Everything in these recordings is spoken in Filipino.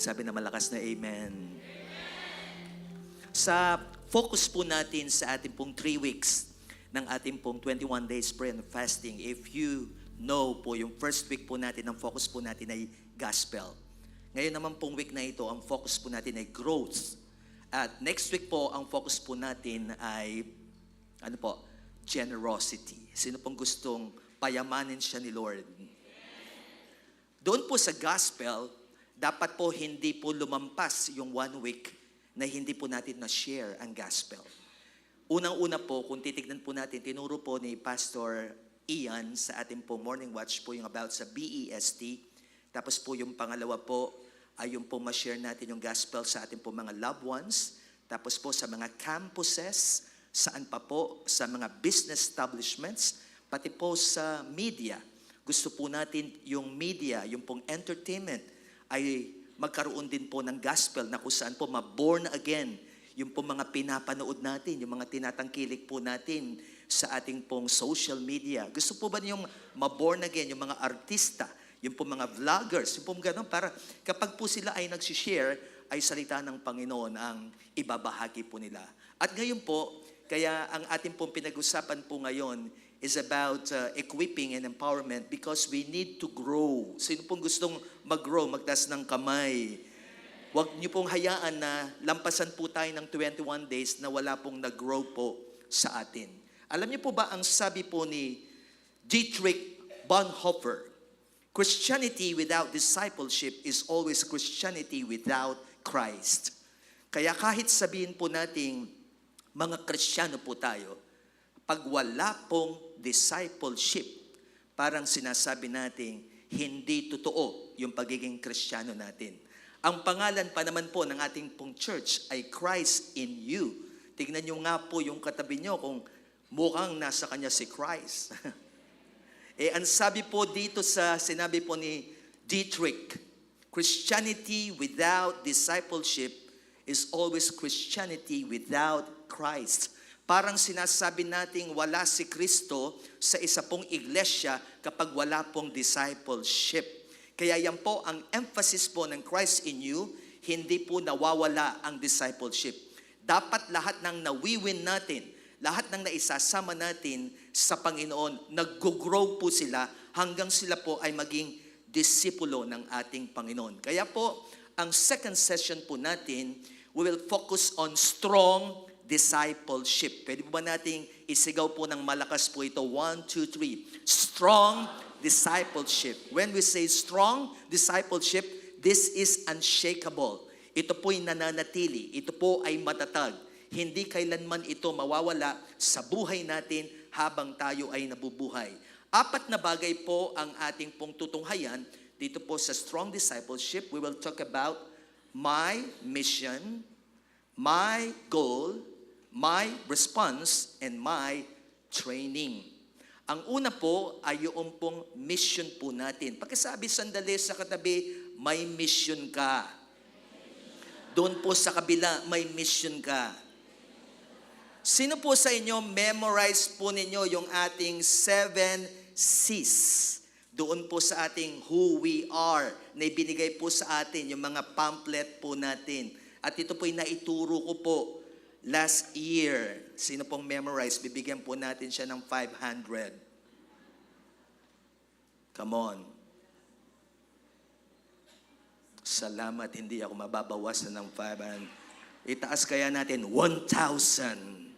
Sabi na malakas na amen. Sa focus po natin sa ating pong 3 weeks ng ating pong 21 days prayer and fasting, if you know po, yung first week po natin, ang focus po natin ay gospel. Ngayon naman pong week na ito, ang focus po natin ay growth. At next week po, ang focus po natin ay, generosity. Sino pong gustong payamanin siya ni Lord? Doon po sa gospel, dapat po hindi po lumampas yung 1 week na hindi po natin na-share ang gospel. Unang-una po, kung titignan po natin, tinuro po ni Pastor Ian sa ating po morning watch po yung about sa BEST. Tapos po yung pangalawa po ay yung po ma-share natin yung gospel sa ating po mga loved ones. Tapos po sa mga campuses, saan pa po, sa mga business establishments, pati po sa media. Gusto po natin yung media, yung pong entertainment, ay magkaroon din po ng gospel na kung saan po ma-born again yung po mga pinapanood natin, yung mga tinatangkilik po natin sa ating pong social media. Gusto po ba niyong ma-born again yung mga artista, yung po mga vloggers, yung po gano'n, para kapag po sila ay nagsishare, ay salita ng Panginoon ang ibabahagi po nila. At ngayon po, kaya ang ating pong pinag-usapan po ngayon is about equipping and empowerment because we need to grow. Sino pong gustong mag-grow, magtaas ng kamay? Huwag niyo pong hayaan na lampasan po tayo ng 21 days na wala pong nag-grow po sa atin. Alam niyo po ba ang sabi po ni Dietrich Bonhoeffer, Christianity without discipleship is always Christianity without Christ. Kaya kahit sabihin po nating mga Kristiyano po tayo, pag wala pong discipleship, parang sinasabi natin, hindi totoo yung pagiging Kristiyano natin. Ang pangalan pa naman po ng ating pong church ay Christ in You. Tignan nyo nga po yung katabi nyo kung mukhang nasa kanya si Christ. Ang sabi po dito sa sinabi po ni Dietrich, Christianity without discipleship is always Christianity without Christ. Parang sinasabi nating wala si Kristo sa isa pong iglesia kapag wala pong discipleship. Kaya yan po ang emphasis po ng Christ in You, hindi po nawawala ang discipleship. Dapat lahat ng nawiwin natin, lahat ng naisasama natin sa Panginoon, nag-grow po sila hanggang sila po ay maging disipulo ng ating Panginoon. Kaya po, ang second session po natin, we will focus on strong discipleship. Pwede po ba nating isigaw po ng malakas po ito? 1, 2, 3. Strong discipleship. When we say strong discipleship, this is unshakable. Ito po'y nananatili. Ito po ay matatag. Hindi kailanman ito mawawala sa buhay natin habang tayo ay nabubuhay. 4 na bagay po ang ating pong tutunghayan dito po sa strong discipleship. We will talk about my mission, my goal, my response, and my training. Ang una po ay yung pong mission po natin. Pakisabi sandali sa katabi, may mission ka. Doon po sa kabila, may mission ka. Sino po sa inyo, memorize po ninyo yung ating 7 C's. Doon po sa ating who we are, na ibinigay po sa atin, yung mga pamphlet po natin. At ito po'y naituro ko po last year. Sino pong memorize? Bibigyan po natin siya ng 500. Come on. Salamat, hindi ako mababawasan ng 500. Itaas kaya natin 1,000.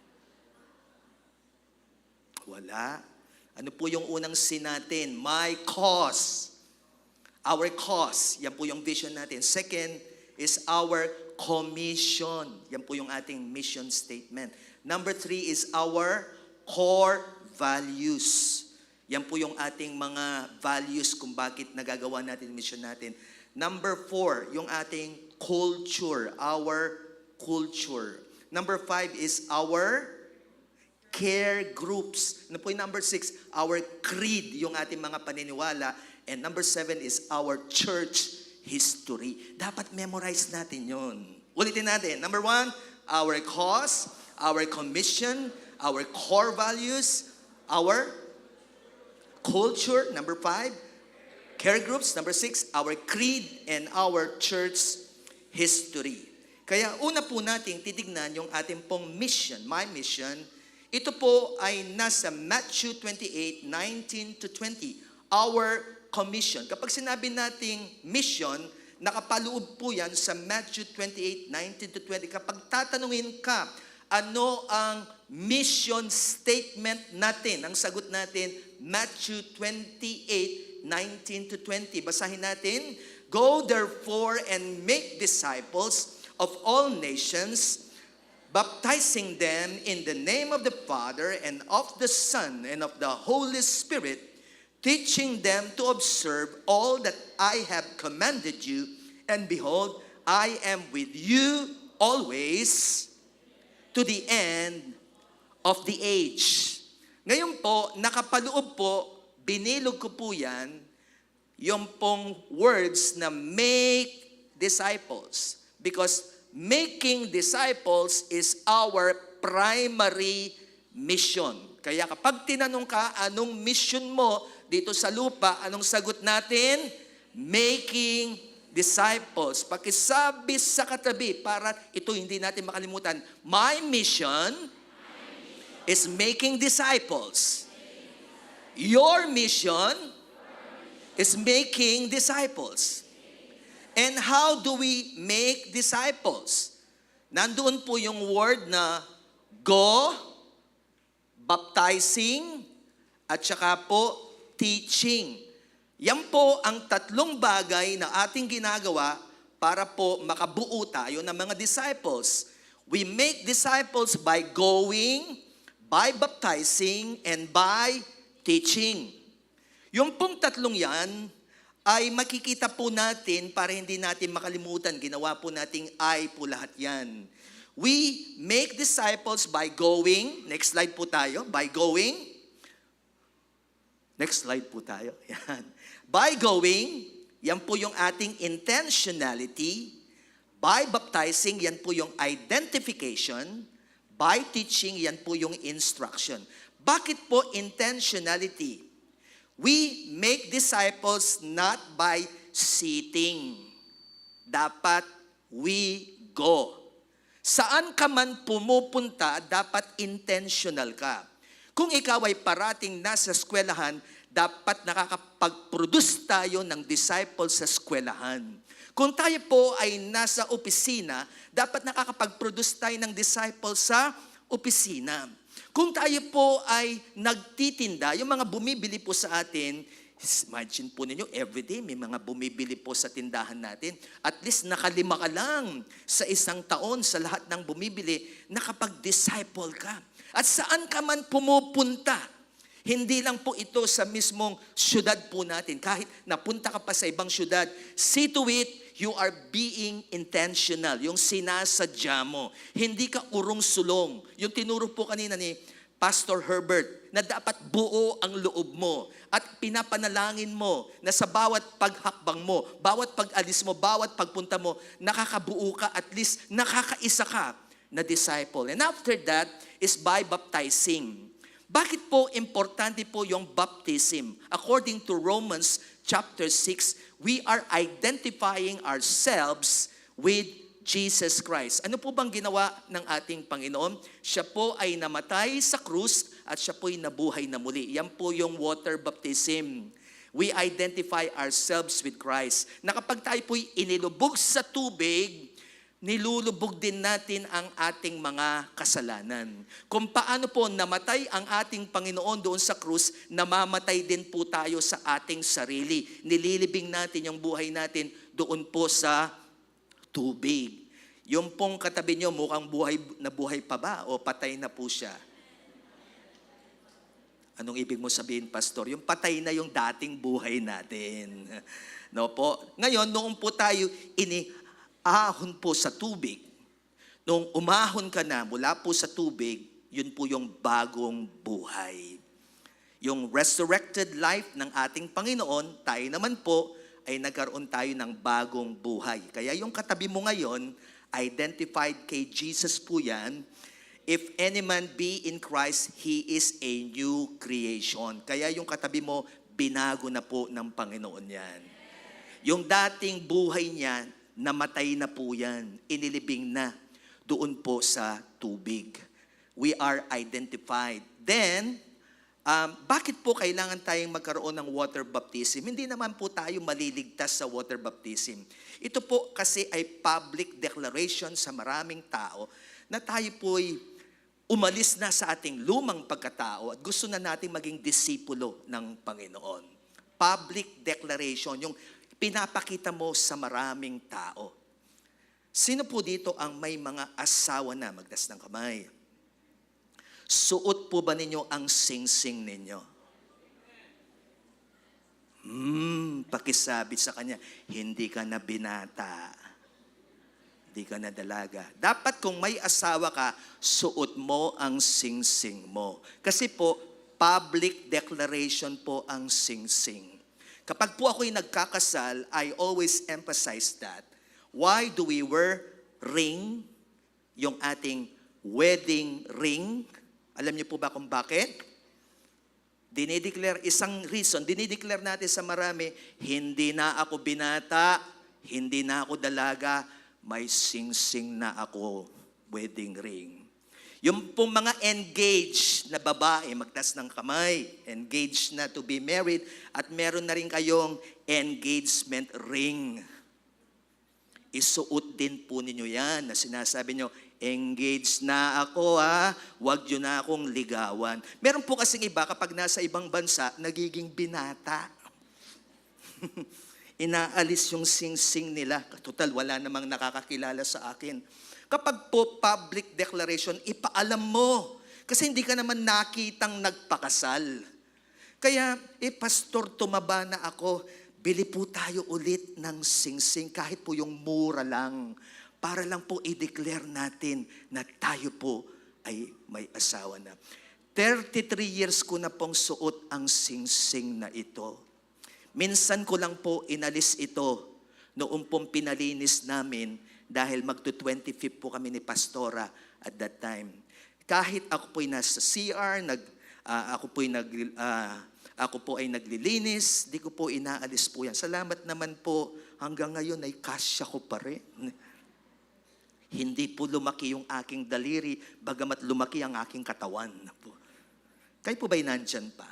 Wala. Ano po yung unang sin natin? My cause. Our cause. Yan po yung vision natin. Second is our commission. Yan po yung ating mission statement. Number 3 is our core values. Yan po yung ating mga values kung bakit nagagawa natin yung mission natin. Number 4, yung ating culture. Our culture. Number 5 is our care groups. Ano po yung number 6? Our creed, yung ating mga paniniwala. And number 7 is our church history. Dapat memorize natin yun. Ulitin natin. Number 1, our cause, our commission, our core values, our culture. Number 5, care groups. Number 6, our creed and our church history. Kaya una po nating titignan yung ating pong mission, my mission. Ito po ay nasa Matthew 28:19 to 20, our commission. Kapag sinabi nating mission, nakapaloob po yan sa Matthew 28:19 to 20. Kapag tatanungin ka, ano ang mission statement natin? Ang sagot natin, Matthew 28:19 to 20. Basahin natin, "Go therefore and make disciples of all nations, baptizing them in the name of the Father and of the Son and of the Holy Spirit, teaching them to observe all that I have commanded you. And behold, I am with you always to the end of the age." Ngayon po, nakapaloob po, binilog ko po yan, yung pong words na make disciples. Because making disciples is our primary mission. Kaya kapag tinanong ka, anong mission mo dito sa lupa, anong sagot natin? Making disciples. Pakisabi sa katabi para ito hindi natin makalimutan. My mission is making disciples. Your mission is making disciples. And how do we make disciples? Nandoon po yung word na go, baptizing, at saka po teaching. Yan po ang tatlong bagay na ating ginagawa para po makabuo tayo ng mga disciples. We make disciples by going, by baptizing, and by teaching. Yung pong tatlong yan ay makikita po natin para hindi natin makalimutan. Ginawa po nating I po lahat yan. We make disciples by going. Next slide po tayo. By going. Next slide po tayo. Yan. By going, yan po yung ating intentionality. By baptizing, yan po yung identification. By teaching, yan po yung instruction. Bakit po intentionality? We make disciples not by sitting. Dapat we go. Saan ka man pumupunta, dapat intentional ka. Kung ikaw ay parating nasa eskwelahan, dapat nakakapag-produce tayo ng disciples sa eskwelahan. Kung tayo po ay nasa opisina, dapat nakakapag-produce tayo ng disciples sa opisina. Kung tayo po ay nagtitinda, yung mga bumibili po sa atin, imagine po ninyo, everyday may mga bumibili po sa tindahan natin. At least nakalima ka lang sa isang taon sa lahat ng bumibili, nakapag-disciple ka. At saan ka man pumupunta, hindi lang po ito sa mismong syudad po natin. Kahit napunta ka pa sa ibang syudad, see to it, you are being intentional. Yung sinasadya mo. Hindi ka urong-sulong. Yung tinuro po kanina ni Pastor Herbert, na dapat buo ang loob mo. At pinapanalangin mo na sa bawat paghakbang mo, bawat pag-alis mo, bawat pagpunta mo, nakakabuo ka, at least nakakaisa ka na disciple. And after that is by baptizing. Bakit po importante po yung baptism? According to Romans chapter 6, we are identifying ourselves with Jesus Christ. Ano po bang ginawa ng ating Panginoon? Siya po ay namatay sa krus at siya po ay nabuhay na muli. Yan po yung water baptism. We identify ourselves with Christ. Na kapag tayo po inilubog sa tubig, nilulubog din natin ang ating mga kasalanan. Kung paano po namatay ang ating Panginoon doon sa krus, namamatay din po tayo sa ating sarili. Nililibing natin yung buhay natin doon po sa tubig. Yung pong katabi nyo, mukhang buhay pa ba o patay na po siya? Anong ibig mo sabihin, Pastor? Yung patay na yung dating buhay natin. No po? Ngayon, noong po tayo ahon po sa tubig. Nung umahon ka na mula po sa tubig, yun po yung bagong buhay. Yung resurrected life ng ating Panginoon, tayo naman po ay nagkaroon tayo ng bagong buhay. Kaya yung katabi mo ngayon, identified kay Jesus po yan. If any man be in Christ, he is a new creation. Kaya yung katabi mo, binago na po ng Panginoon yan. Yung dating buhay niya, namatay na po yan, inilibing na doon po sa tubig. We are identified. Then, bakit po kailangan tayong magkaroon ng water baptism? Hindi naman po tayo maliligtas sa water baptism. Ito po kasi ay public declaration sa maraming tao na tayo po'y umalis na sa ating lumang pagkatao at gusto na nating maging disipulo ng Panginoon. Public declaration, yung pinapakita mo sa maraming tao. Sino po dito ang may mga asawa na? Magtas ng kamay. Suot po ba ninyo ang sing-sing ninyo? Pakisabi sa kanya, hindi ka na binata. Hindi ka na dalaga. Dapat kung may asawa ka, suot mo ang sing-sing mo. Kasi po, public declaration po ang sing-sing. Kapag po ako'y nagkakasal, I always emphasize that. Why do we wear ring? Yung ating wedding ring. Alam niyo po ba kung bakit? Dinideclare, isang reason, dinideclare natin sa marami, hindi na ako binata, hindi na ako dalaga, may sing-sing na ako, wedding ring. Yung pong mga engaged na babae, magtas ng kamay, engaged na to be married, at meron na rin kayong engagement ring. Isuot din po ninyo yan na sinasabi nyo, engaged na ako wag yun na akong ligawan. Meron po kasing iba kapag nasa ibang bansa, nagiging binata. Inaalis yung sing-sing nila. Total, wala namang nakakakilala sa akin. Kapag po public declaration, ipaalam mo. Kasi hindi ka naman nakitang nagpakasal. Kaya, pastor, tumaba na ako. Bili po tayo ulit ng sing-sing, kahit po yung mura lang. Para lang po i-declare natin na tayo po ay may asawa na. 33 years ko na pong suot ang sing-sing na ito. Minsan ko lang po inalis ito noong pong pinalinis namin dahil magto-25 po kami ni Pastora at that time. Kahit ako po'y nasa CR, ako po ay naglilinis, di ko po inaalis po yan. Salamat naman po, hanggang ngayon ay kasya ko pa rin. Hindi po lumaki yung aking daliri, bagamat lumaki ang aking katawan. Kayo po ba'y nandyan pa?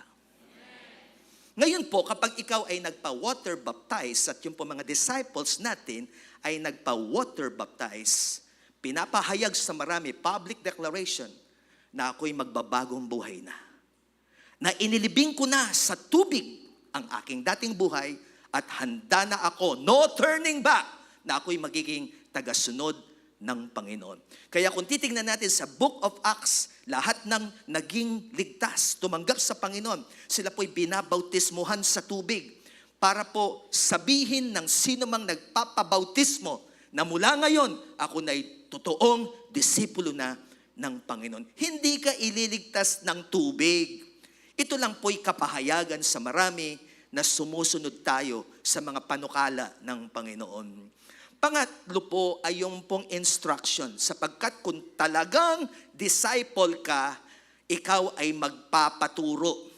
Ngayon po, kapag ikaw ay nagpa-water baptize at yung po mga disciples natin ay nagpa-water baptize, pinapahayag sa marami, public declaration, na ako'y magbabagong buhay na. Na inilibing ko na sa tubig ang aking dating buhay at handa na ako, no turning back, na ako'y magiging tagasunod ng Panginoon. Kaya kung titingnan natin sa Book of Acts, lahat ng naging ligtas, tumanggap sa Panginoon, sila po'y binabautismuhan sa tubig para po sabihin ng sino mang nagpapabautismo na mula ngayon, ako na'y totoong disipulo na ng Panginoon. Hindi ka ililigtas ng tubig. Ito lang po'y kapahayagan sa marami na sumusunod tayo sa mga panukala ng Panginoon. Pangatlo po ay yung pong instruction, sapagkat kung talagang disciple ka, ikaw ay magpapaturo.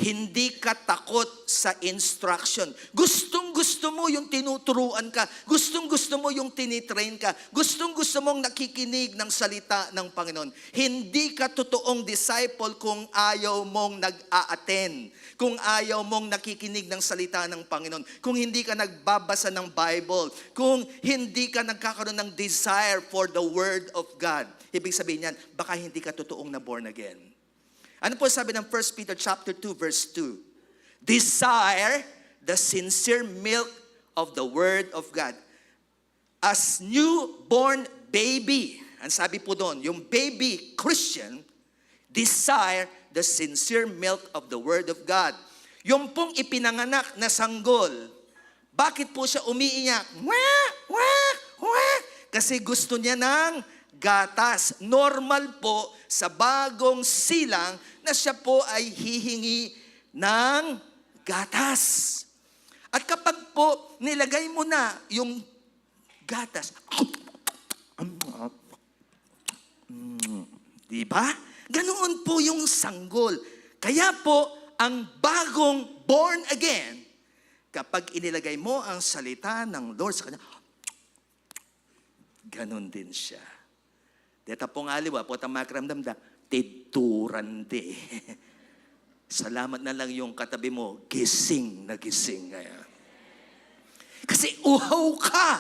Hindi ka takot sa instruction. Gustong-gusto mo yung tinuturuan ka. Gustong-gusto mo yung tinitrain ka. Gustong-gusto mong nakikinig ng salita ng Panginoon. Hindi ka totoong disciple kung ayaw mong nag-a-attend. Kung ayaw mong nakikinig ng salita ng Panginoon. Kung hindi ka nagbabasa ng Bible. Kung hindi ka nagkakaroon ng desire for the Word of God. Ibig sabihin yan, baka hindi ka totoong na born again. Ano po sabi ng 1 Peter chapter 2 verse 2? Desire the sincere milk of the Word of God. As newborn baby, ang sabi po doon, yung baby Christian, desire the sincere milk of the Word of God. Yung pong ipinanganak na sanggol, bakit po siya umiiyak? Wah! Wah! Wah! Kasi gusto niya ng gatas. Normal po sa bagong silang na siya po ay hihingi ng gatas. At kapag po nilagay mo na yung gatas, di ba? Ganoon po yung sanggol. Kaya po, ang bagong born again, kapag inilagay mo ang salita ng Lord sa kanya, Ganon din siya. Deta pong aliwa, po tamakiramdam da, tidurande. Salamat na lang yung katabi mo, gising na gising ngayon. Kasi uhaw ka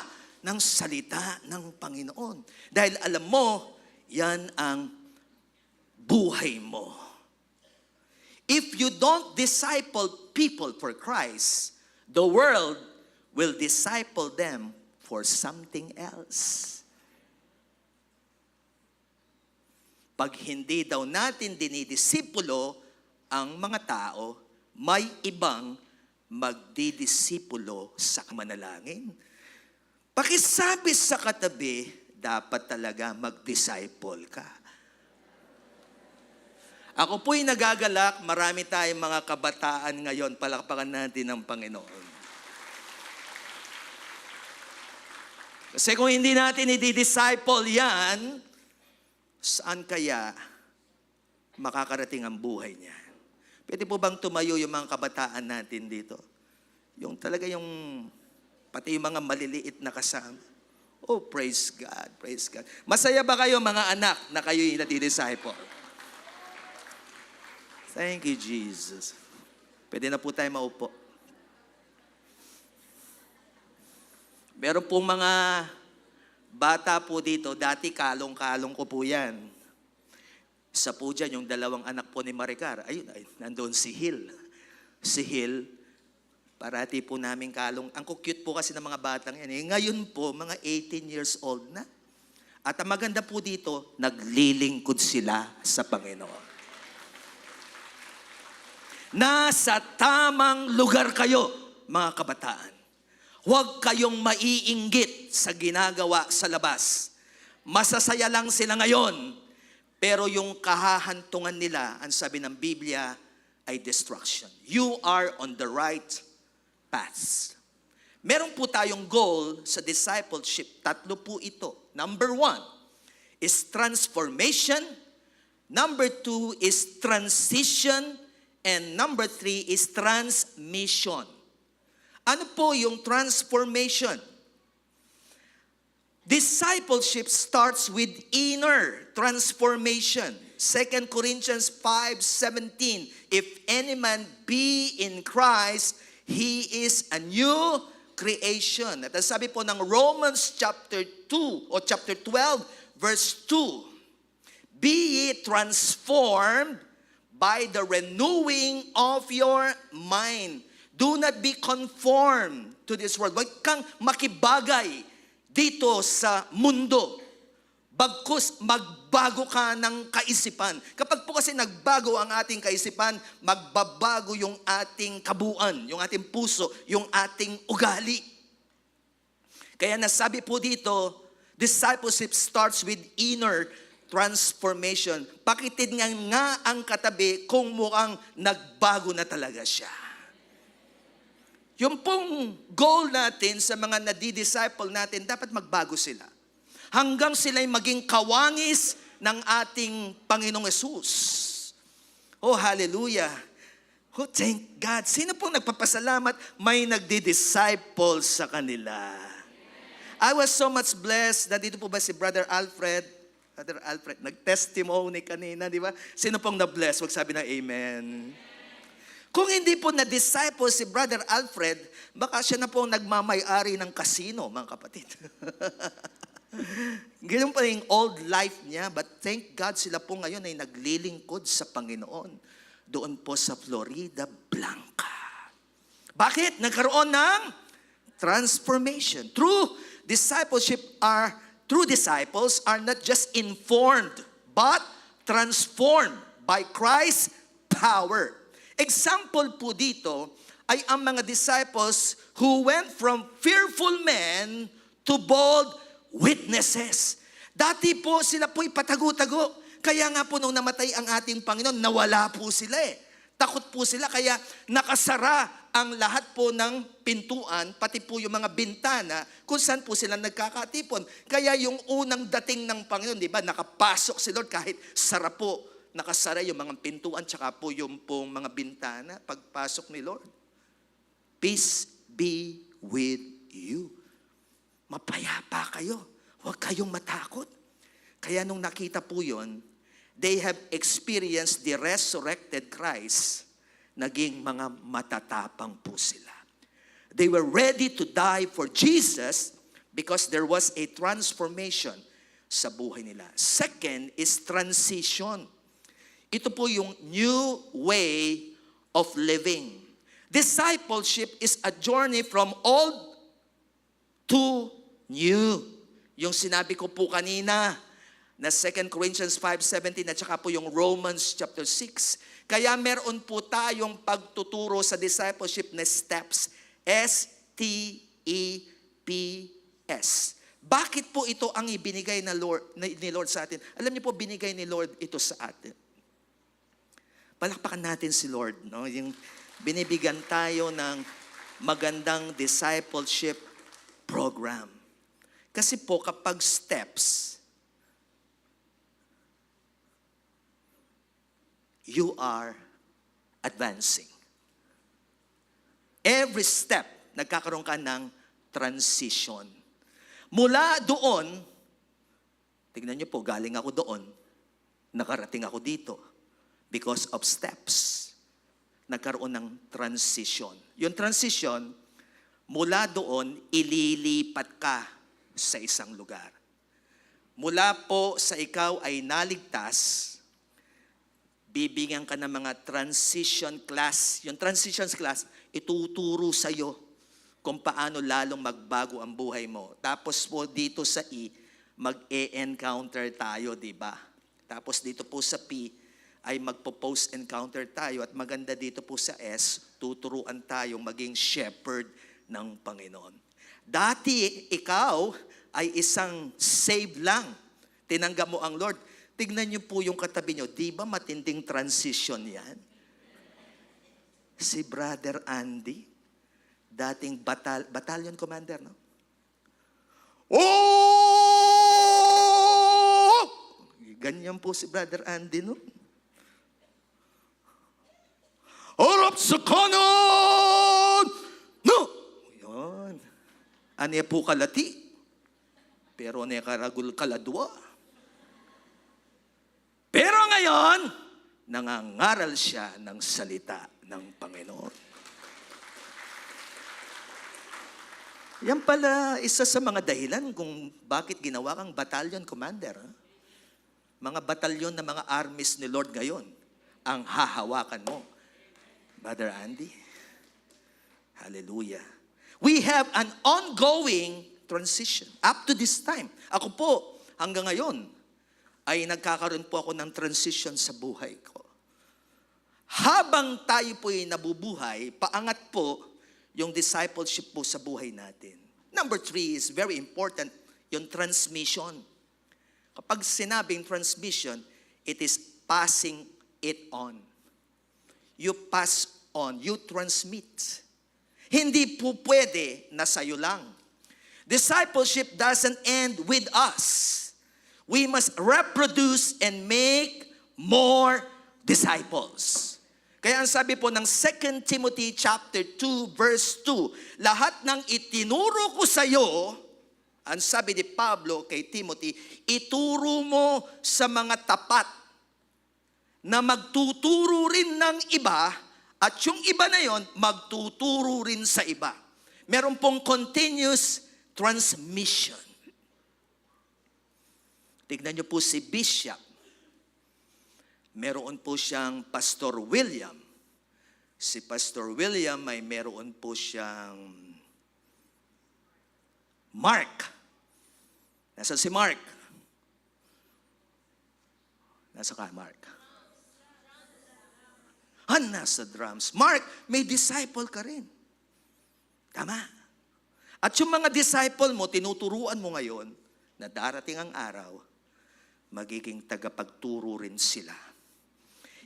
ng salita ng Panginoon. Dahil alam mo, yan ang buhay mo. If you don't disciple people for Christ, the world will disciple them for something else. Pag hindi daw natin dinidisipulo ang mga tao, may ibang magdidisipulo sa manalangin. Pakisabi sa katabi, dapat talaga mag-disciple ka. Ako po'y nagagalak, marami tayong mga kabataan ngayon, palakpakan natin ng Panginoon. Kasi kung hindi natin i-disciple yan, saan kaya makakarating ang buhay niya? Pwede po bang tumayo yung mga kabataan natin dito? Yung talaga yung, pati yung mga maliliit na kasama. Oh, praise God, praise God. Masaya ba kayo mga anak na kayo yung nati-disciple? Thank you, Jesus. Pwede na po tayo maupo. Meron pong mga bata po dito, dati kalong-kalong ko po yan. Isa po dyan, yung dalawang anak po ni Maricar. Ayun, nandoon si Hill. Si Hill, parati po namin kalong. Ang cute po kasi ng mga batang yan. Ngayon po, mga 18 years old na. At ang maganda po dito, naglilingkod sila sa Panginoon. Nasa tamang lugar kayo, mga kabataan. Huwag kayong maiinggit sa ginagawa sa labas. Masasaya lang sila ngayon, pero yung kahahantungan nila, ang sabi ng Biblia, ay destruction. You are on the right path. Meron po tayong goal sa discipleship. 3 po ito. Number 1 is transformation. Number 2 is transition. And number 3 is transmission. Ano po yung transformation? Discipleship starts with inner transformation. 2 Corinthians 5:17. If any man be in Christ, he is a new creation. At sabi po ng Romans chapter 2 o chapter 12 verse 2. Be ye transformed by the renewing of your mind. Do not be conformed to this world. Huwag kang makibagay dito sa mundo. Bagkus magbago ka ng kaisipan. Kapag po kasi nagbago ang ating kaisipan, magbabago yung ating kabuuan, yung ating puso, yung ating ugali. Kaya nasabi po dito, discipleship starts with inner transformation. Pakitid nga ang katabi kung mukhang nagbago na talaga siya. Yung pong goal natin sa mga nadi-disciple natin, dapat magbago sila. Hanggang sila'y maging kawangis ng ating Panginoong Yesus. Oh, hallelujah. Oh, thank God. Sino pong nagpapasalamat may nagdi-disciple sa kanila? I was so much blessed. Nandito po ba si Brother Alfred? Brother Alfred, nag-testimony kanina, di ba? Sino pong na-bless? Huwag sabi na amen. Kung hindi po na-disciple si Brother Alfred, baka siya na pong nagmamay-ari ng casino, mga kapatid. Ganyan pa yung old life niya, but thank God sila po ngayon ay naglilingkod sa Panginoon doon po sa Florida Blanca. Bakit? Nagkaroon ng transformation. True disciples are not just informed, but transformed by Christ's power. Example po dito ay ang mga disciples who went from fearful men to bold witnesses. Dati po sila po'y patago-tago. Kaya nga po nung namatay ang ating Panginoon, nawala po sila eh. Takot po sila, kaya nakasara ang lahat po ng pintuan, pati po yung mga bintana, kung saan po sila nagkakatipon. Kaya yung unang dating ng Panginoon, di ba, nakapasok si Lord kahit sara po, nakasara yung mga pintuan, tsaka po yung pong mga bintana, pagpasok ni Lord. Peace be with you. Mapayapa kayo. Huwag kayong matakot. Kaya nung nakita po yun, they have experienced the resurrected Christ. Naging mga matatapang po sila. They were ready to die for Jesus because there was a transformation sa buhay nila. Second is transition. Ito po yung new way of living. Discipleship is a journey from old to new. Yung sinabi ko po kanina na 2 Corinthians 5:17 at saka po yung Romans chapter 6. Kaya meron po tayong pagtuturo sa discipleship na steps. S-T-E-P-S. Bakit po ito ang ibinigay ni Lord sa atin? Alam niyo po, binigay ni Lord ito sa atin. Palakpakan natin si Lord. No? Yung binibigyan tayo ng magandang discipleship program. Kasi po kapag steps, you are advancing. Every step, nagkakaroon ka ng transition. Mula doon, tignan niyo po, galing ako doon, nakarating ako dito. Because of steps, nagkaroon ng transition. Yung transition, mula doon, ililipat ka sa isang lugar. Mula po sa ikaw ay naligtas, bibigyan ka ng mga transition class. Yung transition class, ituturo sa'yo kung paano lalong magbago ang buhay mo. Tapos po dito sa E, mag-e-encounter tayo, di ba? Tapos dito po sa P, ay magpo-post encounter tayo. At maganda dito po sa S, tuturuan tayong maging shepherd ng Panginoon. Dati, ikaw ay isang saved lang. Tinanggap mo ang Lord. Tignan niyo po yung katabi niyo. Di ba matinding transition yan? Si Brother Andy, dating battalion commander, no? Oh! Ganyan po si Brother Andy, no? Harap sa kanan! No! Yun. Aniya po kalati. Pero aniya karagul kaladwa. Pero ngayon, nangangaral siya ng salita ng Panginoon. Yan pala isa sa mga dahilan kung bakit ginawa kang battalion commander. Mga batalyon na mga armies ni Lord ngayon ang hahawakan mo. Brother Andy, hallelujah. We have an ongoing transition up to this time. Ako po, hanggang ngayon, ay nagkakaroon po ako ng transition sa buhay ko. Habang tayo po'y nabubuhay, paangat po yung discipleship po sa buhay natin. Number 3 is very important, yung transmission. Kapag sinabing transmission, it is passing it on. You pass on, you transmit. Hindi po pwede na sa'yo lang. Discipleship doesn't end with us. We must reproduce and make more disciples. Kaya ang sabi po ng 2 Timothy chapter 2 verse 2, lahat ng itinuro ko sa iyo, ang sabi ni Pablo kay Timothy, ituro mo sa mga tapat na magtuturo rin ng iba at yung iba na yon magtuturo rin sa iba. Meron pong continuous transmission. Tignan niyo po si Bishop. Meron po siyang Pastor William. Si Pastor William ay meron po siyang Mark. Nasaan si Mark? Nasa ka, Mark? Nasa drums. Mark, may disciple ka rin. Tama. At yung mga disciple mo, tinuturuan mo ngayon na darating ang araw, magiging tagapagturo rin sila.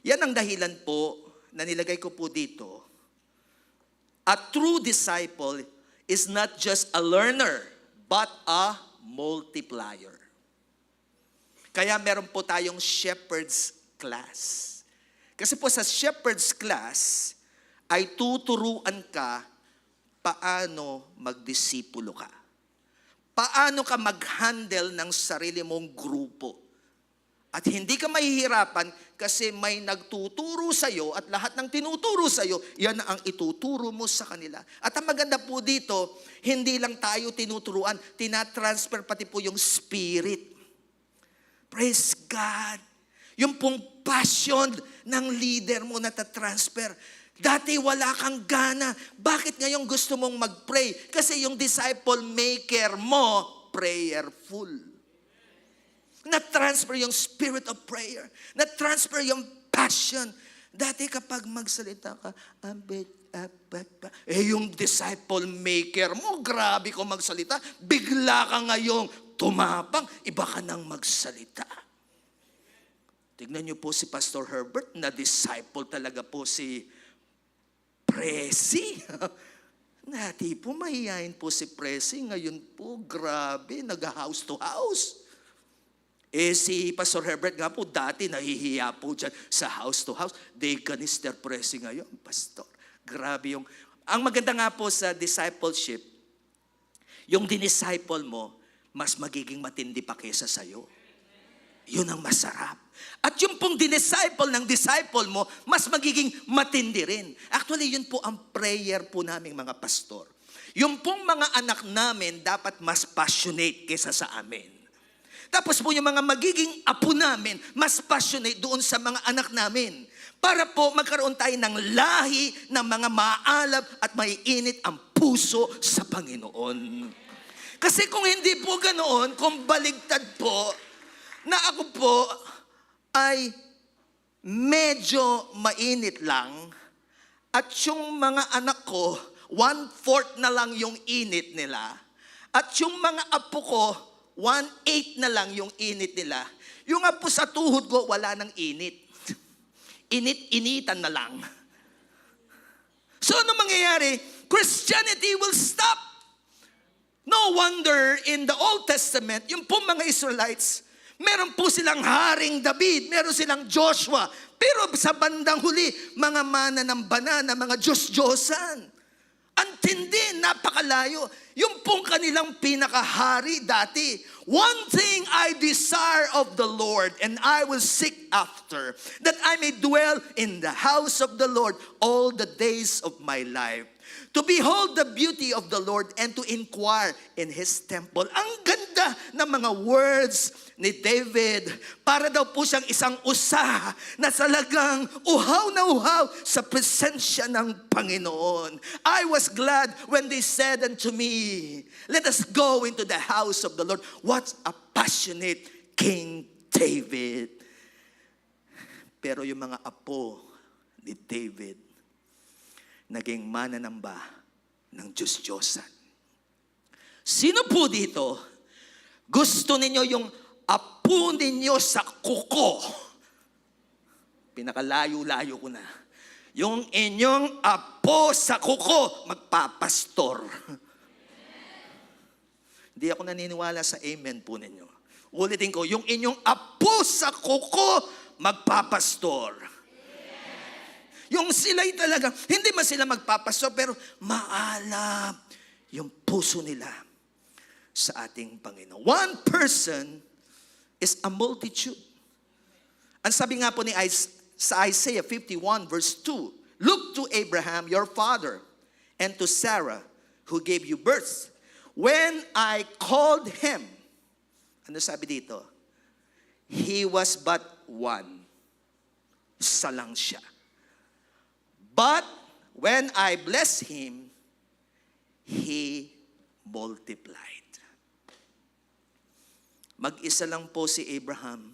Yan ang dahilan po na nilagay ko po dito. A true disciple is not just a learner, but a multiplier. Kaya meron po tayong shepherd's class. Kasi po sa shepherd's class, ay tuturuan ka paano magdisipulo ka. paano ka mag-handle ng sarili mong grupo. At hindi ka mahihirapan kasi may nagtuturo sa iyo at lahat ng tinuturo sa iyo, yan ang ituturo mo sa kanila. At ang maganda po dito, hindi lang tayo tinuturuan, tinatransfer pati po yung spirit. Praise God. Yung pong passion ng leader mo na ta-transfer. Dati wala kang gana. Bakit ngayon gusto mong mag-pray? Kasi yung disciple maker mo, prayerful. Na-transfer yung spirit of prayer. Na-transfer yung passion. Dati kapag magsalita ka, yung disciple maker mo, grabe ko magsalita, bigla ka ngayong tumapang, iba ka nang magsalita. Tignan niyo po si Pastor Herbert, na-disciple talaga po si Presi. Dati po mahihayin po si Presi, ngayon po grabe, nag-house to house. Si Pastor Herbert nga po, dati nahihiya po dyan sa house to house. Deaconister Presi ngayon, Pastor. Grabe yung... Ang maganda nga po sa discipleship, yung dinisciple mo, mas magiging matindi pa kesa sa'yo. Yun ang masarap. At yung pong dinisciple ng disciple mo, mas magiging matindi rin. Actually, yun po ang prayer po naming mga pastor. Yung pong mga anak namin, dapat mas passionate kesa sa amin. Tapos po yung mga magiging apo namin, mas passionate doon sa mga anak namin. Para po magkaroon tayo ng lahi ng mga maalab at maiinit ang puso sa Panginoon. Kasi kung hindi po ganoon, kung baligtad po, na ako po ay medyo mainit lang, at yung mga anak ko, 1/4 na lang yung init nila, at yung mga apo ko, 1/8 na lang yung init nila. Yung apo sa tuhod ko, wala nang init. Init-initan na lang. So ano mangyayari? Christianity will stop. No wonder in the Old Testament, yung po mga Israelites, meron po silang Haring David, meron silang Joshua, pero sa bandang huli, mga mananambana, mga Diyos-Diyosan. Ang tindi, napakalayo. Yung pong kanilang pinakahari dati, one thing I desire of the Lord, and I will seek after, that I may dwell in the house of the Lord all the days of my life, to behold the beauty of the Lord and to inquire in His temple. Ang ganda ng mga words ni David. Para daw po siyang isang usa na talagang uhaw na uhaw sa presensya ng Panginoon. I was glad when they said unto me, let us go into the house of the Lord. What a passionate King David. Pero yung mga apo ni David, naging mananamba ng Diyos-Diyosan. Sino po dito gusto ninyo yung apo ninyo sa kuko? Pinakalayo-layo ko na. Yung inyong apo sa kuko, magpapastor. Hindi ako naniniwala sa amen po ninyo. Ulitin ko, yung inyong apo sa kuko, magpapastor. Yung sila'y talaga, hindi man sila magpapastor, pero maalab yung puso nila sa ating Panginoon. One person is a multitude. Ang sabi nga po ni sa Isaiah 51 verse 2, look to Abraham, your father, and to Sarah, who gave you birth. When I called him, ano sabi dito? He was but one. Isa lang siya. But when I blessed him, he multiplied. Mag-isa lang po si Abraham,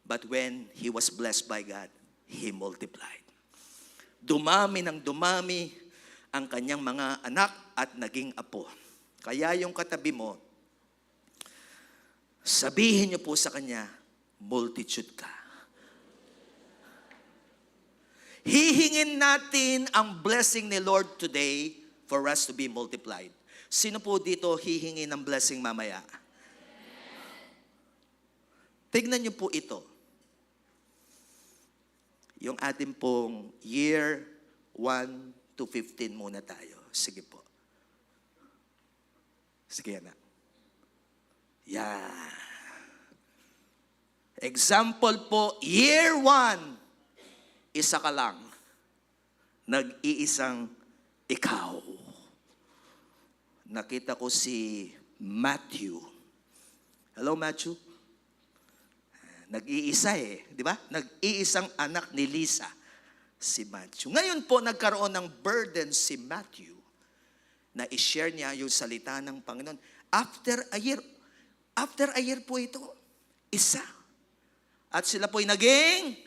but when he was blessed by God, he multiplied. Dumami ng dumami ang kanyang mga anak at naging apo. Kaya yung katabi mo, sabihin niyo po sa kanya, multitude ka. Hihingin natin ang blessing ni Lord today for us to be multiplied. Sino po dito hihingi ng blessing mamaya? Tignan niyo po ito. Yung ating pong year 1 to 15 muna tayo. Sige po. Sige na. Yan. Example po, year 1, isa ka lang. Nag-iisang ikaw. Nakita ko si Matthew. Hello, Matthew? Nag-iisa di ba? Nag-iisang anak ni Lisa, si Matthew. Ngayon po, nagkaroon ng burden si Matthew na i-share niya yung salita ng Panginoon. After a year po ito, isa. At sila po'y naging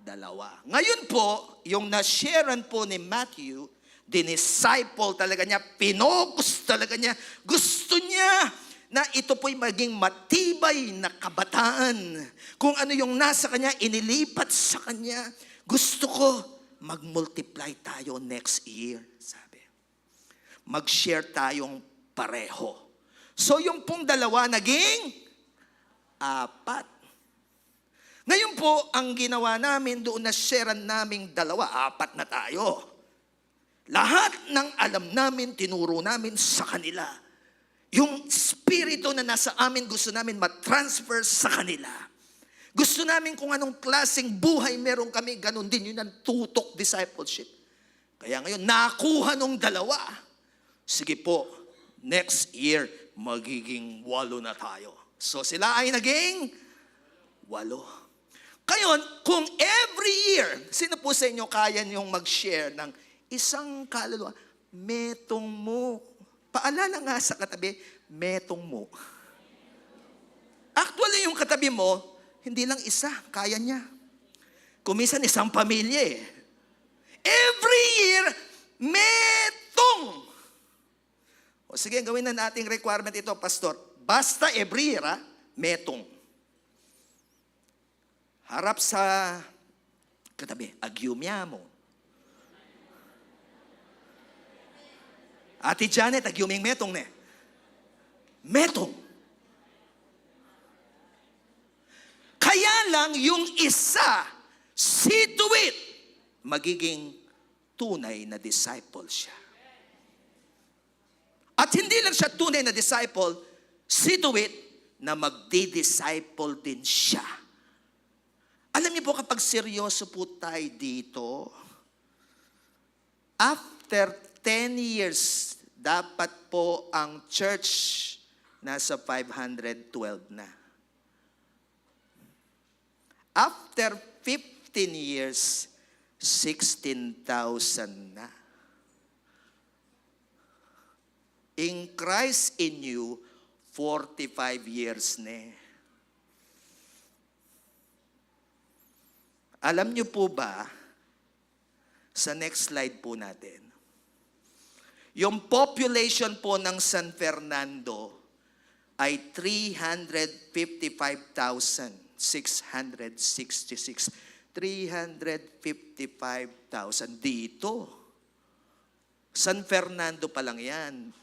2. Ngayon po, yung na-sharean po ni Matthew, dinisciple talaga niya, pinokus talaga niya, gusto niya na ito po'y maging matibay na kabataan. Kung ano yung nasa kanya, inilipat sa kanya. Gusto ko, mag-multiply tayo next year, sabi. Mag-share tayong pareho. So yung pong 2, naging 4. Ngayon po, ang ginawa namin, doon na sharean naming 2, 4 na tayo. Lahat ng alam namin, tinuro namin sa kanila. Yung spirito na nasa amin, gusto namin matransfer sa kanila. Gusto namin kung anong klaseng buhay meron kami, ganun din yun ang tutok discipleship. Kaya ngayon, nakuha nung 2. Sige po, next year, magiging 8 na tayo. So sila ay naging 8. Ngayon, kung every year, sino po sa inyo kaya niyong mag-share ng isang kaluluwa? Metong mo. Paalala nga sa katabi, metong mo. Actually, yung katabi mo, hindi lang isa, kaya niya. Kumisan isang pamilya Every year, metong. O sige, gawin na nating requirement ito, Pastor. Basta every year, metong. Harap sa katabi, agyumya mo. Ate Janet, agyuming metong ne. Metong. Kaya lang yung isa, see to it, magiging tunay na disciple siya. At hindi lang siya tunay na disciple, see to it, na magdi-disciple din siya. Alam niyo po, kapag seryoso po tayo dito, after 10 years, dapat po ang church nasa 512 na. After 15 years, 16,000 na. In Christ in you, 45 years na. Alam niyo po ba, sa next slide po natin, yung population po ng San Fernando ay 355,666. 355,000 dito. San Fernando pa lang yan.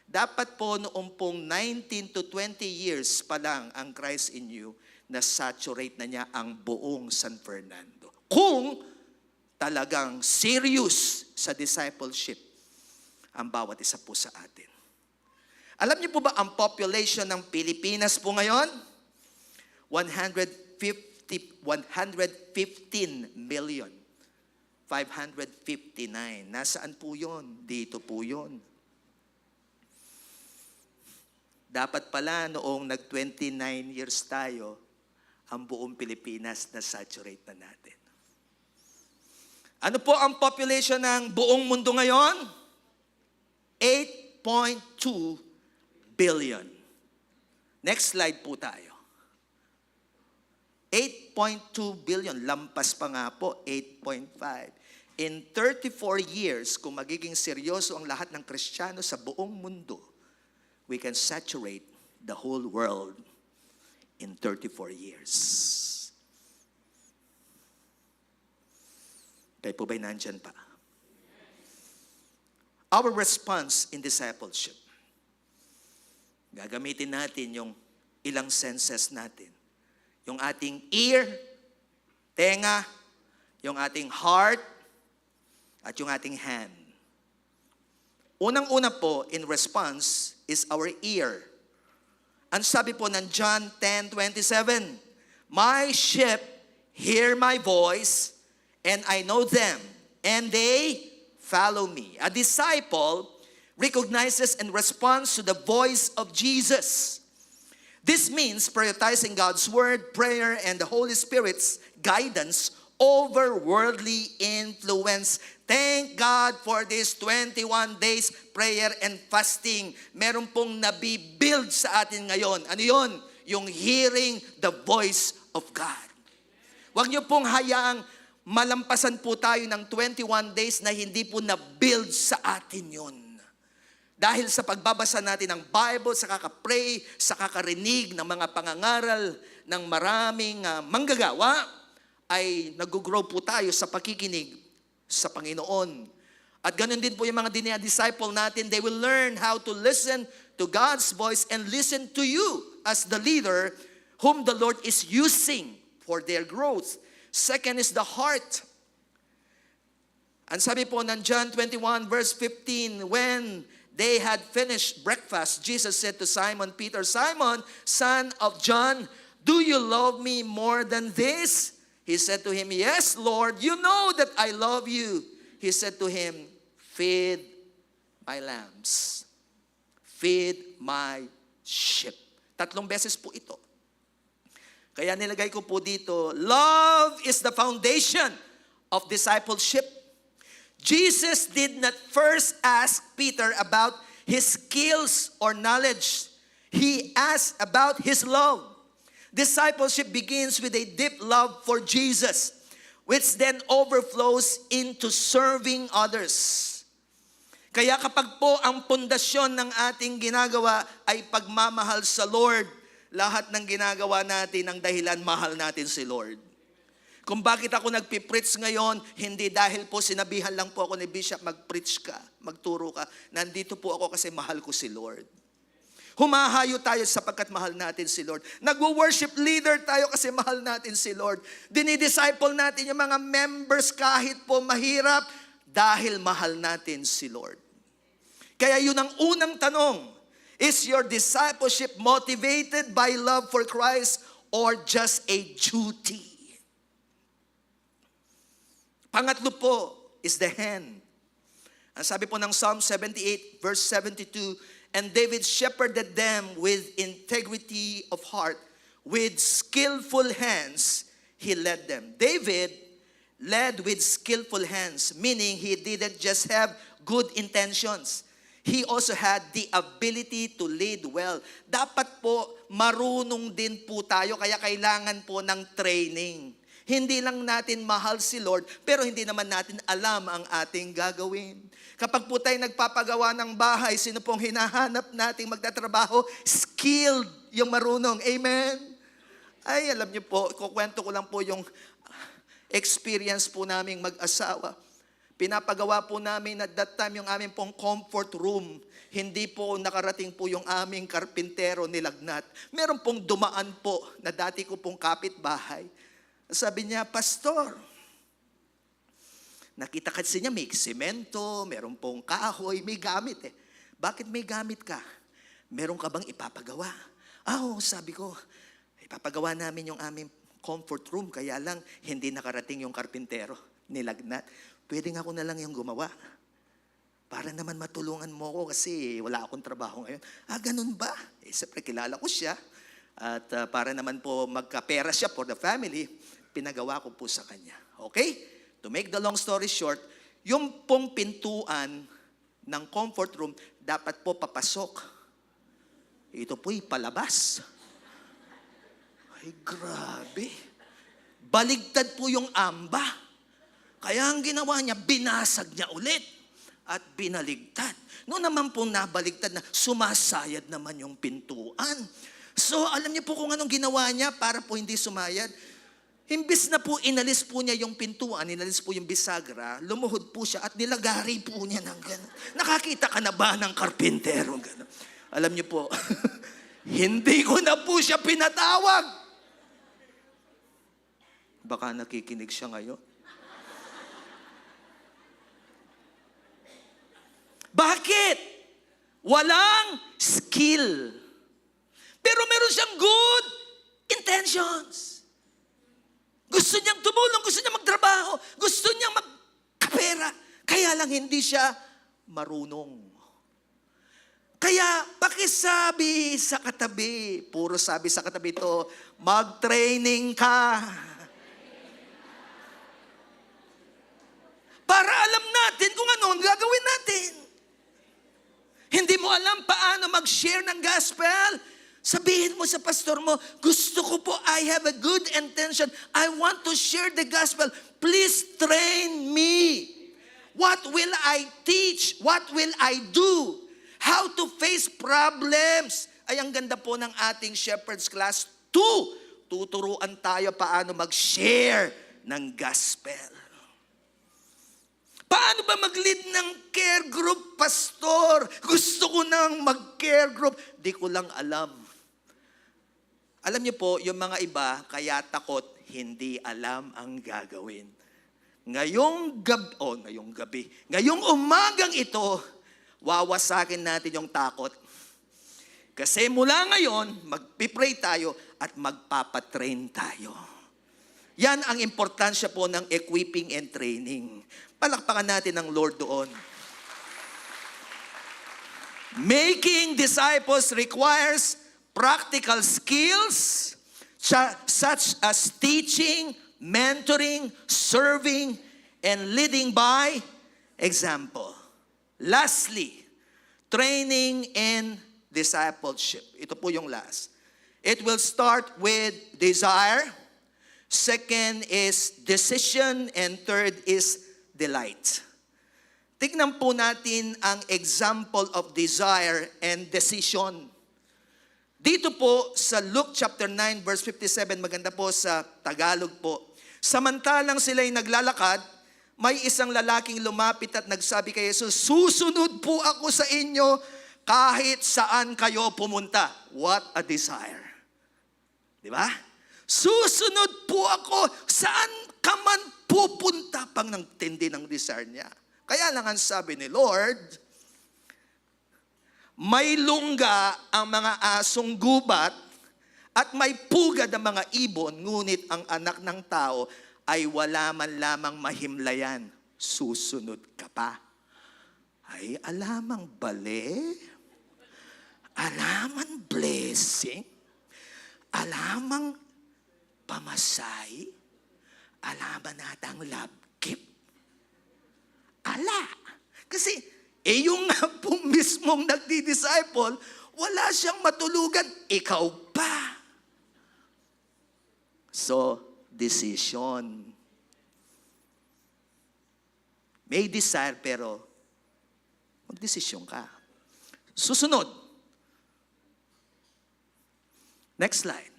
Dapat po noong pong 19 to 20 years pa lang ang Christ in you, na-saturate na niya ang buong San Fernando. Kung talagang serious sa discipleship ang bawat isa po sa atin. Alam niyo po ba ang population ng Pilipinas po ngayon? 115 million. 559. Nasaan po yun? Dito po yun. Dapat pala noong nag-29 years tayo, ang buong Pilipinas na saturate na natin. Ano po ang population ng buong mundo ngayon? 8.2 billion. Next slide po tayo. 8.2 billion. Lampas pa nga po, 8.5. In 34 years, kung magiging seryoso ang lahat ng Kristiyano sa buong mundo, we can saturate the whole world in 34 years. Kayo po ba'y nandyan pa? Our response in discipleship. Gagamitin natin yung ilang senses natin. Yung ating ear, tenga, yung ating heart, at yung ating hand. Unang-una po in response is our ear. Ang sabi po ng John 10:27, "My sheep hear my voice, and I know them, and they follow me." A disciple recognizes and responds to the voice of Jesus. This means prioritizing God's word, prayer, and the Holy Spirit's guidance over worldly influence. Thank God for this 21 days prayer and fasting. Meron pong nabibuild sa atin ngayon. Ano yun? Yung hearing the voice of God. Huwag niyo pong hayaang malampasan po tayo ng 21 days na hindi po na-build sa atin yun. Dahil sa pagbabasa natin ng Bible, sa kakapray, sa kakarinig ng mga pangangaral ng maraming manggagawa, ay nag-grow po tayo sa pakikinig sa Panginoon. At ganun din po yung mga disciple natin, they will learn how to listen to God's voice and listen to you as the leader whom the Lord is using for their growth. Second is the heart. Ang sabi po ng John 21 verse 15, when they had finished breakfast, Jesus said to Simon Peter, "Simon, son of John, do you love me more than this?" He said to him, "Yes, Lord, you know that I love you." He said to him, "Feed my lambs. Feed my sheep." 3 beses po ito. Kaya nilagay ko po dito, love is the foundation of discipleship. Jesus did not first ask Peter about his skills or knowledge. He asked about his love. Discipleship begins with a deep love for Jesus, which then overflows into serving others. Kaya kapag po ang pundasyon ng ating ginagawa ay pagmamahal sa Lord, lahat ng ginagawa natin ang dahilan mahal natin si Lord. Kung bakit ako nagpipreach ngayon, hindi dahil po sinabihan lang po ako ni Bishop, mag-preach ka, magturo ka. Nandito po ako kasi mahal ko si Lord. Humahayo tayo sapagkat mahal natin si Lord. Nagwo-worship leader tayo kasi mahal natin si Lord. Dinidisciple natin yung mga members kahit po mahirap dahil mahal natin si Lord. Kaya yun ang unang tanong. Is your discipleship motivated by love for Christ or just a duty? Pangatlo po is the hand. Ang sabi po ng Psalm 78 verse 72, "And David shepherded them with integrity of heart, with skillful hands he led them." David led with skillful hands, meaning he didn't just have good intentions. He also had the ability to lead well. Dapat po marunong din po tayo, kaya kailangan po ng training. Hindi lang natin mahal si Lord, pero hindi naman natin alam ang ating gagawin. Kapag po tayo nagpapagawa ng bahay, sino pong hinahanap nating magtatrabaho? Skilled, yung marunong. Amen? Ay, alam niyo po, kukwento ko lang po yung experience po naming mag-asawa. Pinapagawa po namin at that time yung aming pong comfort room. Hindi po nakarating po yung aming karpintero nilagnat. Meron pong dumaan po na dati ko pong kapitbahay. Sabi niya, "Pastor, nakita kasi niya may semento, meron pong kahoy, may gamit eh. Bakit may gamit ka? Meron ka bang ipapagawa?" Oo, sabi ko, ipapagawa namin yung aming comfort room, kaya lang hindi nakarating yung karpintero, nilagnat. Pwede nga ako na lang yung gumawa. Para naman matulungan mo ko kasi wala akong trabaho ngayon. Ganun ba? Siyempre kilala ko siya. At para naman po magkapera siya for the family, pinagawa ko po sa kanya. Okay? To make the long story short, yung pong pintuan ng comfort room, dapat po papasok. Ito po'y palabas. Ay, grabe. Baligtad po yung amba. Kaya ang ginawa niya, binasag niya ulit at binaligtad. Noon naman pong nabaligtad na, sumasayad naman yung pintuan. So, alam niyo po kung anong ginawa niya para po hindi sumayad? Imbis na po inalis po niya yung pintuan, inalis po yung bisagra, lumuhod po siya at nilagari po niya ng gano'n. Nakakita ka na ba ng karpintero? Gano'n. Alam niyo po, hindi ko na po siya pinatawag. Baka nakikinig siya ngayon. Bakit? Walang skill. Pero meron siyang good intentions. Gusto niyang tumulong, gusto niyang magtrabaho, gusto niyang magkapera. Kaya lang hindi siya marunong. Kaya pakisabi sa katabi, puro sabi sa katabi to, mag-training ka. Para alam natin kung ano ang gagawin natin. Hindi mo alam paano mag-share ng gospel? Sabihin mo sa pastor mo, gusto ko po, I have a good intention. I want to share the gospel. Please train me. What will I teach? What will I do? How to face problems. Ay, ang ganda po ng ating Shepherd's Class 2. Tuturuan tayo paano mag-share ng gospel. Paano ba mag-lead ng care group, pastor? Gusto ko nang mag-care group. Di ko lang alam. Alam niyo po, yung mga iba, kaya takot, hindi alam ang gagawin. Ngayong umagang ito, wawasakin natin yung takot. Kasi mula ngayon, magpipray tayo at magpapatrain tayo. Yan ang importansya po ng equipping and training. Palakpakan natin ang Lord doon. Making disciples requires practical skills such as teaching, mentoring, serving, and leading by example. Lastly, training and discipleship. Ito po yung last. It will start with desire. Second is decision. And third is delight. Tignan po natin ang example of desire and decision. Dito po sa Luke chapter 9 verse 57, maganda po sa Tagalog po. Samantalang sila'y naglalakad, may isang lalaking lumapit at nagsabi kay Jesus, susunod po ako sa inyo kahit saan kayo pumunta. What a desire. Di ba? Susunod po ako saan ka man pupunta. Pang ng tindi ng desire niya. Kaya lang ang sabi ni Lord, may lungga ang mga asong gubat at may pugad ang mga ibon, ngunit ang anak ng tao ay wala man lamang mahimlayan. Susunod ka pa. Ay, alamang bale, alamang blessing, alamang pamasay, alaman natang labkip. Ala. Kasi, yung nga po mismong nagdi-disciple, wala siyang matulugan, ikaw pa. So, decision. May desire pero magdesisyon ka. Susunod. Next slide.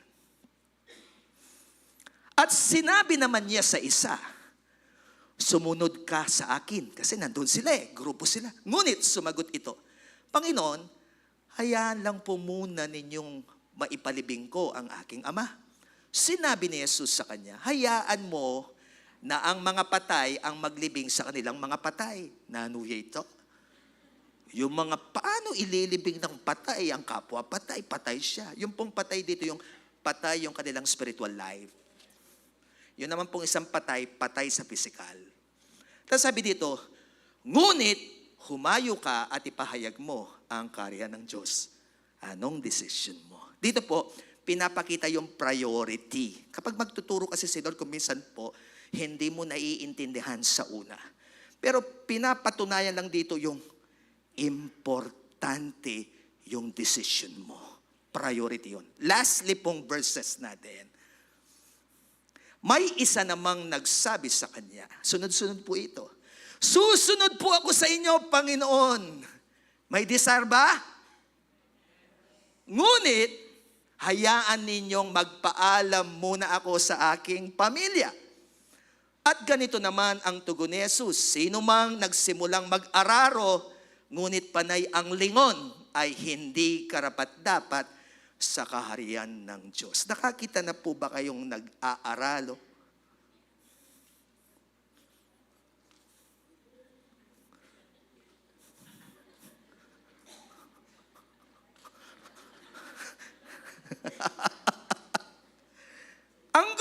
At sinabi naman niya sa isa, sumunod ka sa akin. Kasi nandun sila grupo sila. Ngunit sumagot ito, Panginoon, hayaan lang po muna ninyong maipalibing ko ang aking ama. Sinabi ni Jesus sa kanya, hayaan mo na ang mga patay ang maglibing sa kanilang mga patay. Nanuya ito. Yung mga paano ililibing ng patay, ang kapwa patay, patay siya. Yung pong patay dito, yung patay yung kanilang spiritual life. Yun naman pong isang patay, patay sa physical. Tapos sabi dito, ngunit humayo ka at ipahayag mo ang karya ng Diyos. Anong decision mo? Dito po, pinapakita yung priority. Kapag magtuturo kasi si Lord, kung minsan po, hindi mo naiintindihan sa una. Pero pinapatunayan lang dito yung importante yung decision mo. Priority yun. Lastly pong verses natin. May isa namang nagsabi sa kanya, sunod-sunod po ito, susunod po ako sa inyo, Panginoon. May desire ba? Ngunit, hayaan ninyong magpaalam muna ako sa aking pamilya. At ganito naman ang tugon ni Jesus, sino mang nagsimulang mag-araro, ngunit panay ang lingon, ay hindi karapat-dapat sa kaharian ng Diyos. Nakakita na po ba kayong nag-aaralo?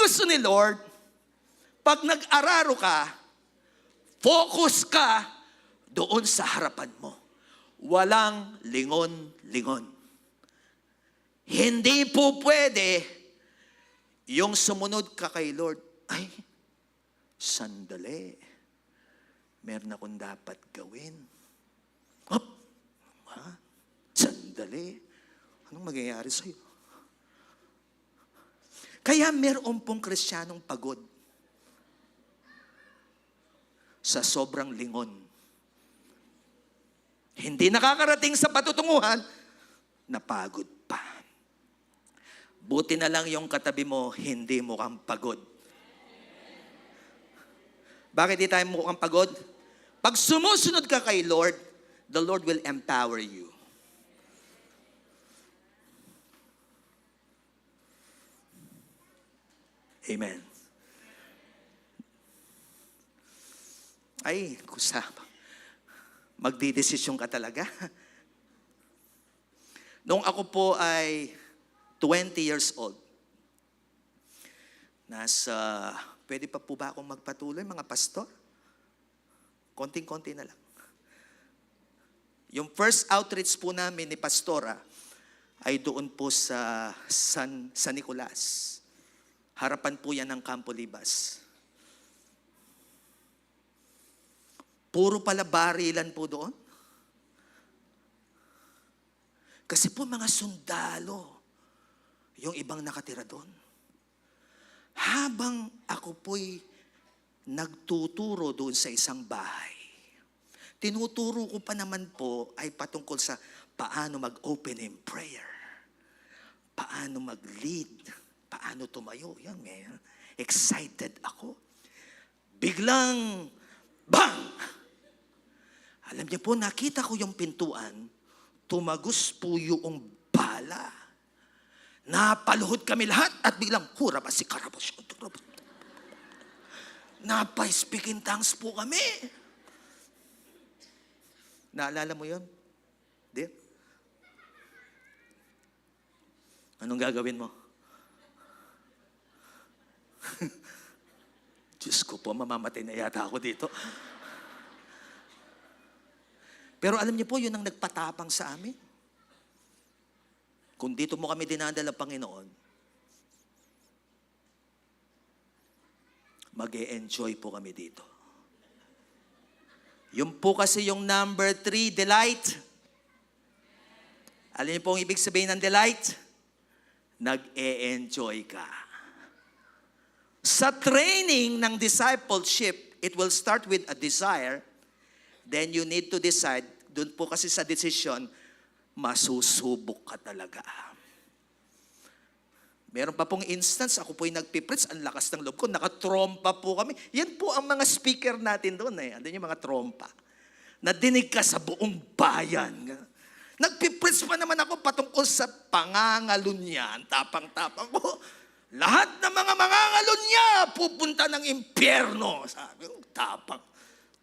gusto ni Lord, pag nag-araro ka, focus ka doon sa harapan mo. Walang lingon-lingon. Hindi po pwede yung sumunod ka kay Lord. Ay, sandali. Meron akong dapat gawin. Hop! Sandali. Anong mangyayari sa'yo? Kaya meron pong Kristiyanong pagod sa sobrang lingon. Hindi nakakarating sa patutunguhan, napagod pa. Buti na lang yung katabi mo, hindi mukhang pagod. Bakit di tayo mukhang pagod? Pag sumusunod ka kay Lord, the Lord will empower you. Amen. Ay, kusapa. Magdidesisyon ka talaga. Nung ako po ay 20 years old, pwede pa po ba akong magpatuloy, mga pastor? Konting-konti na lang. Yung first outreach po namin ni Pastora ay doon po sa San Nicolas. Harapan po yan ng Campo Libas. Puro pala barilan po doon. Kasi po mga sundalo, yung ibang nakatira doon. Habang ako po'y nagtuturo doon sa isang bahay, tinuturo ko pa naman po ay patungkol sa paano mag-open in prayer, paano mag-lead, paano tumayo. Yan, man. Excited ako. Biglang, bang! Alam niyo po, nakita ko yung pintuan, tumagos po yung bala. Napaluhod kami lahat at biglang, hura ba si Karabos? Napay-speak in tongues po kami. Naalala mo yun? Di? Anong gagawin mo? Diyos ko po, mamamatay na yata ako dito. Pero alam niyo po, yun ang nagpatapang sa amin. Kung dito mo kami dinadala, Panginoon, mag-e-enjoy po kami dito. Yung po kasi yung number 3, delight. Alam niyo po ang ibig sabihin ng delight? Nag-e-enjoy ka. Sa training ng discipleship, it will start with a desire. Then you need to decide, doon po kasi sa decision, masusubok ka talaga. Meron pa pong instance, ako po'y nagpipreach, ang lakas ng loob ko, nakatrompa po kami. Yan po ang mga speaker natin doon eh. Andun yung mga trompa. Nadinig ka sa buong bayan. Nagpipreach pa naman ako patungkol sa pangangalunya. Tapang-tapang ko. Lahat ng mga mangangalunya pupunta ng impyerno. Sabi ko, tapang.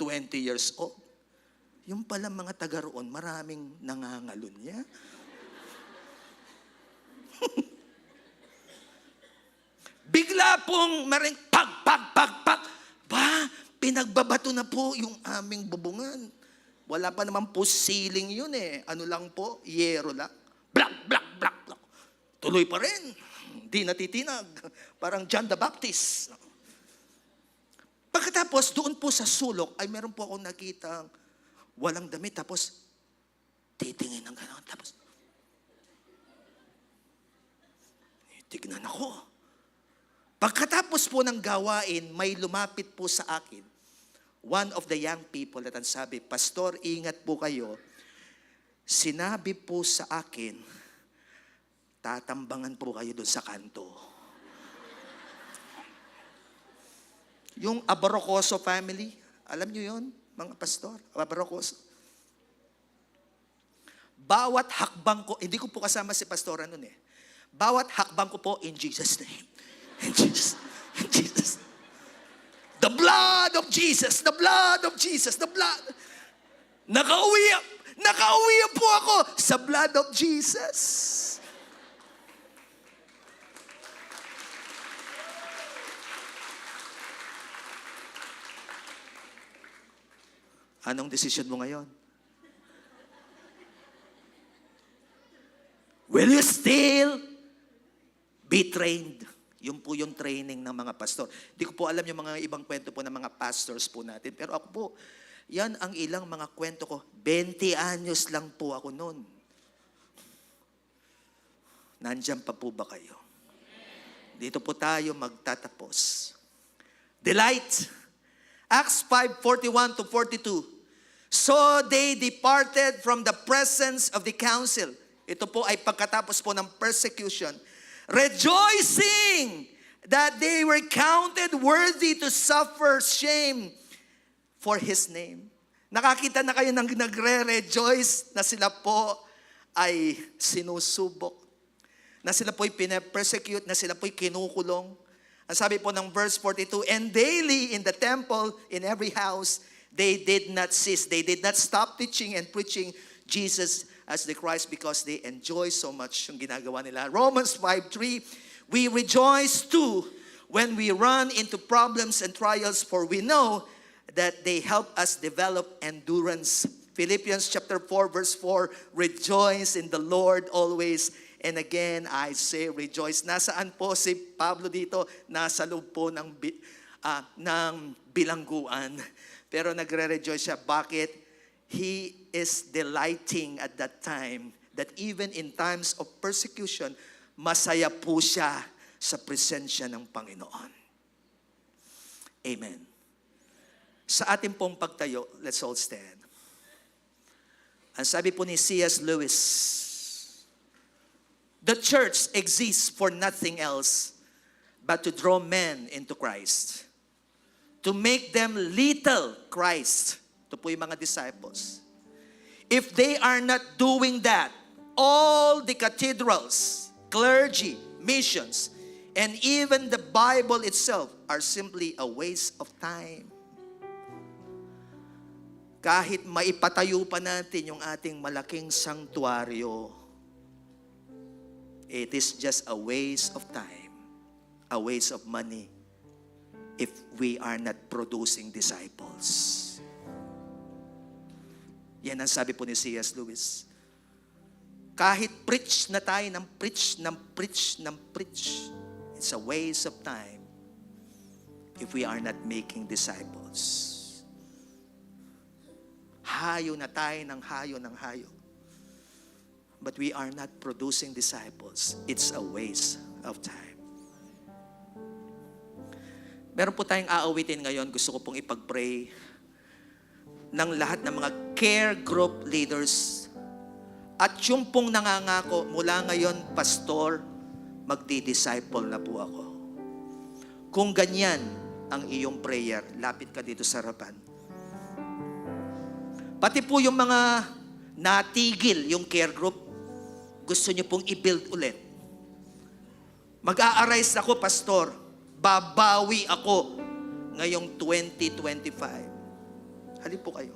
20 years old. Yung pala mga taga roon, maraming nangangalunya. Bigla pong maring pag. Ba, pinagbabato na po yung aming bubungan. Wala pa naman po ceiling yun eh. Ano lang po, yero lang. Black. Tuloy pa rin. Hindi natitinag. Parang John the Baptist. Pagkatapos, doon po sa sulok, ay meron po akong nakita walang damit. Tapos, titingin ng gano'n. Tapos, tignan ako. Pagkatapos po ng gawain, may lumapit po sa akin. One of the young people at ang sabi, Pastor, ingat po kayo. Sinabi po sa akin, tatambangan po kayo doon sa kanto. Yung Abarocoso family, alam nyo yon, mga pastor? Abarocoso. Bawat hakbang ko, hindi ko po kasama si pastora noon eh. Bawat hakbang ko po, in Jesus' name. In Jesus. The blood of Jesus, the blood of Jesus, the blood. Nakauwi po ako sa blood of Jesus. Anong desisyon mo ngayon? Will you still be trained? Yun po yung training ng mga pastor. Di ko po alam yung mga ibang kwento po ng mga pastors po natin. Pero ako po, yan ang ilang mga kwento ko. 20 anyos lang po ako noon. Nandyan pa po ba kayo? Dito po tayo magtatapos. Delight. Acts 5:41 to 42. So they departed from the presence of the council. Ito po ay pagkatapos po ng persecution. Rejoicing that they were counted worthy to suffer shame for His name. Nakakita na kayo ng nagre-rejoice na sila po ay sinusubok, na sila po'y pinapersecute, na sila po'y kinukulong. Ang sabi po ng verse 42, and daily in the temple, in every house, they did not cease. They did not stop teaching and preaching Jesus as the Christ because they enjoy so much yung ginagawa nila. Romans 5:3, we rejoice too when we run into problems and trials, for we know that they help us develop endurance. Philippians chapter 4 verse 4, rejoice in the Lord always. And again, I say rejoice. Nasaan po si Pablo dito? Nasa loob po ng bilangguan. Pero nagre-rejoice siya. Bakit? He is delighting at that time that even in times of persecution, masaya po siya sa presensya ng Panginoon. Amen. Sa ating pong pagtayo, let's all stand. Ang sabi po ni C.S. Lewis, the church exists for nothing else but to draw men into Christ. To make them little Christ. Ito po yung mga disciples. If they are not doing that, all the cathedrals, clergy, missions, and even the Bible itself are simply a waste of time. Kahit maipatayo pa natin yung ating malaking sanktuaryo, it is just a waste of time, a waste of money, if we are not producing disciples. Yan ang sabi po ni C.S. Lewis. Kahit preach na tayo ng preach, it's a waste of time if we are not making disciples. Hayo na tayo ng hayo. But we are not producing disciples. It's a waste of time. Meron po tayong aawitin ngayon. Gusto ko pong ipag-pray ng lahat ng mga care group leaders. At yung pong nangangako, mula ngayon, pastor, magdi-disciple na po ako. Kung ganyan ang iyong prayer, lapit ka dito sa harapan. Pati po yung mga natigil yung care group, gusto nyo pong i-build ulit. Mag-a-arise ako, pastor. Babawi ako ngayong 2025. Halip po kayo.